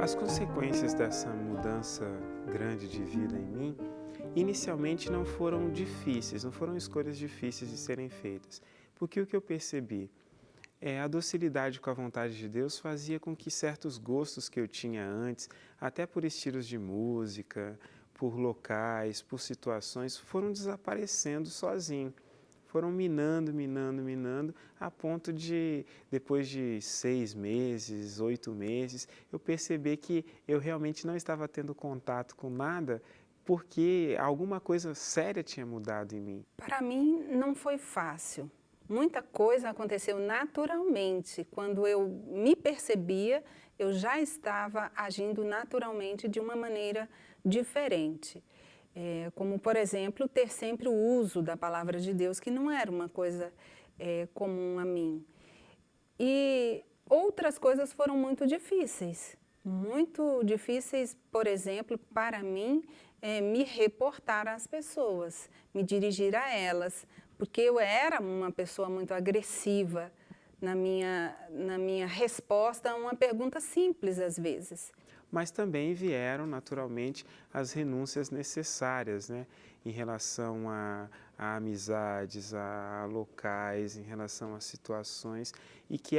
As consequências dessa mudança grande de vida em mim, inicialmente não foram difíceis, não foram escolhas difíceis de serem feitas. Porque o que eu percebi a docilidade com a vontade de Deus fazia com que certos gostos que eu tinha antes, até por estilos de música, por locais, por situações, foram desaparecendo sozinho. Foram minando, a ponto de, depois de 6 meses, 8 meses, eu perceber que eu realmente não estava tendo contato com nada, porque alguma coisa séria tinha mudado em mim. Para mim não foi fácil. Muita coisa aconteceu naturalmente. Quando eu me percebia, eu já estava agindo naturalmente de uma maneira diferente. Como, por exemplo, ter sempre o uso da palavra de Deus, que não era uma coisa comum a mim. E outras coisas foram muito difíceis, por exemplo, para mim, me reportar às pessoas, me dirigir a elas, porque eu era uma pessoa muito agressiva na minha resposta a uma pergunta simples, às vezes. Mas também vieram, naturalmente, as renúncias necessárias, né? Em relação a amizades, a locais, em relação a situações, e que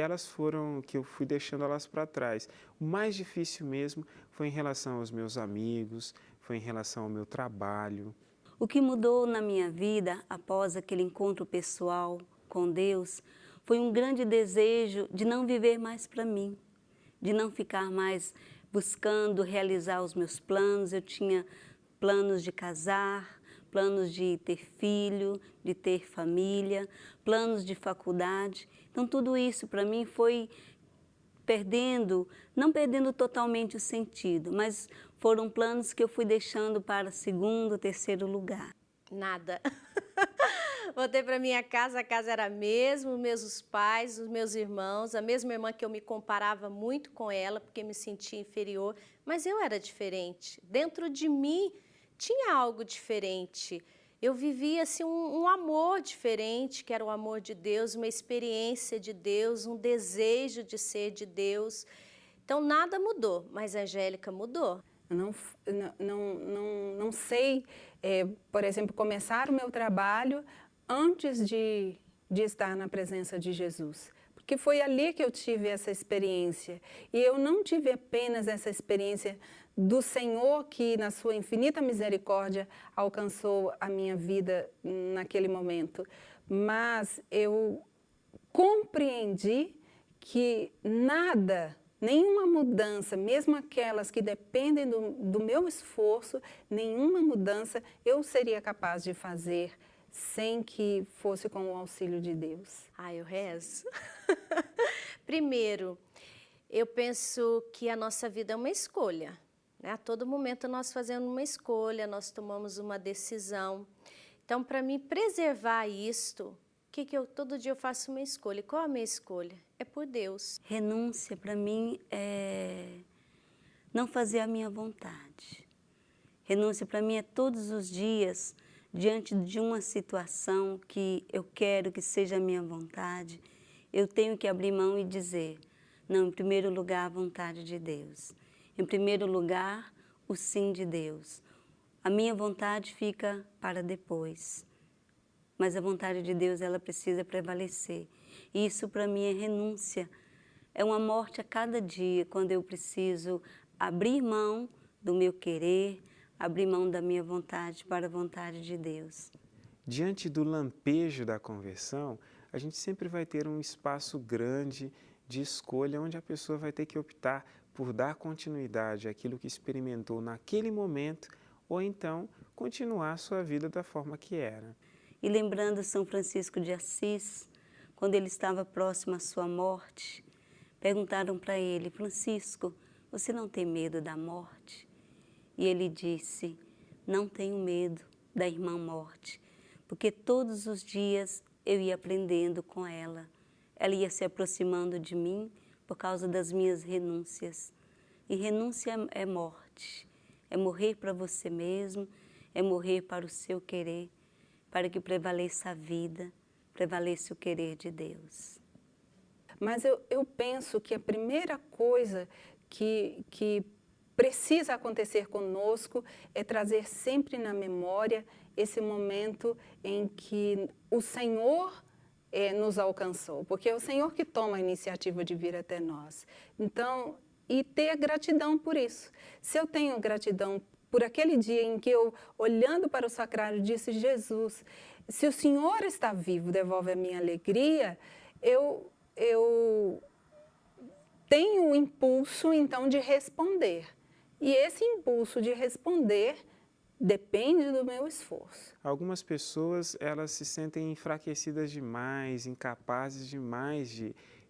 eu fui deixando elas para trás. O mais difícil mesmo foi em relação aos meus amigos, foi em relação ao meu trabalho. O que mudou na minha vida após aquele encontro pessoal com Deus foi um grande desejo de não viver mais para mim, de não ficar mais buscando realizar os meus planos. Eu tinha planos de casar, planos de ter filho, de ter família, planos de faculdade. Então tudo isso para mim foi não perdendo totalmente o sentido, mas foram planos que eu fui deixando para segundo, terceiro lugar. Nada. Voltei para minha casa, a casa era a mesma, os meus pais, os meus irmãos, a mesma irmã que eu me comparava muito com ela, porque me sentia inferior, mas eu era diferente. Dentro de mim tinha algo diferente. Eu vivia assim, um amor diferente, que era o amor de Deus, uma experiência de Deus, um desejo de ser de Deus. Então nada mudou, mas a Angélica mudou. Eu não sei, por exemplo, começar o meu trabalho antes de estar na presença de Jesus. Porque foi ali que eu tive essa experiência. E eu não tive apenas essa experiência do Senhor que, na sua infinita misericórdia, alcançou a minha vida naquele momento. Mas eu compreendi que nada, nenhuma mudança, mesmo aquelas que dependem do meu esforço, nenhuma mudança eu seria capaz de fazer sem que fosse com o auxílio de Deus. Eu rezo. Primeiro, eu penso que a nossa vida é uma escolha, né? A todo momento nós fazemos uma escolha, nós tomamos uma decisão. Então, para mim preservar isto, todo dia eu faço uma escolha. Qual a minha escolha? É por Deus. Renúncia para mim é não fazer a minha vontade. Renúncia para mim é todos os dias, diante de uma situação que eu quero que seja a minha vontade, eu tenho que abrir mão e dizer, não, em primeiro lugar a vontade de Deus. Em primeiro lugar, o sim de Deus. A minha vontade fica para depois. Mas a vontade de Deus, ela precisa prevalecer. E isso para mim é renúncia. É uma morte a cada dia, quando eu preciso abrir mão do meu querer, abrir mão da minha vontade para a vontade de Deus. Diante do lampejo da conversão, a gente sempre vai ter um espaço grande de escolha, onde a pessoa vai ter que optar por dar continuidade àquilo que experimentou naquele momento, ou então continuar a sua vida da forma que era. E lembrando São Francisco de Assis, quando ele estava próximo à sua morte, perguntaram para ele, Francisco, você não tem medo da morte? E ele disse, não tenho medo da irmã morte, porque todos os dias eu ia aprendendo com ela. Ela ia se aproximando de mim por causa das minhas renúncias. E renúncia é morte, é morrer para você mesmo, é morrer para o seu querer, para que prevaleça a vida, prevaleça o querer de Deus. Mas eu penso que a primeira coisa que precisa acontecer conosco é trazer sempre na memória esse momento em que o Senhor nos alcançou, porque é o Senhor que toma a iniciativa de vir até nós. Então, e ter gratidão por isso. Se eu tenho gratidão por aquele dia em que eu, olhando para o sacrário, disse: Jesus, se o Senhor está vivo, devolve a minha alegria, eu tenho o impulso, então, de responder. E esse impulso de responder depende do meu esforço. Algumas pessoas, elas se sentem enfraquecidas demais, incapazes demais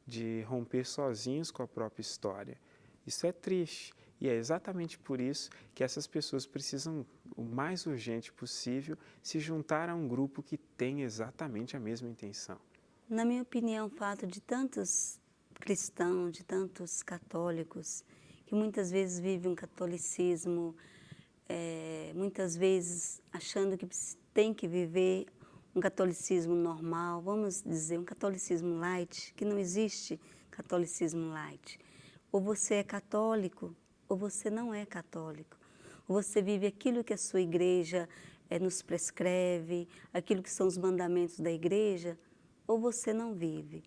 de romper sozinhos com a própria história. Isso é triste. E é exatamente por isso que essas pessoas precisam, o mais urgente possível, se juntar a um grupo que tem exatamente a mesma intenção. Na minha opinião, o fato de tantos cristãos, de tantos católicos, que muitas vezes vivem um catolicismo, muitas vezes achando que tem que viver um catolicismo normal, vamos dizer, um catolicismo light, que não existe catolicismo light. Ou você é católico, ou você não é católico. Ou você vive aquilo que a sua igreja nos prescreve, aquilo que são os mandamentos da igreja, ou você não vive.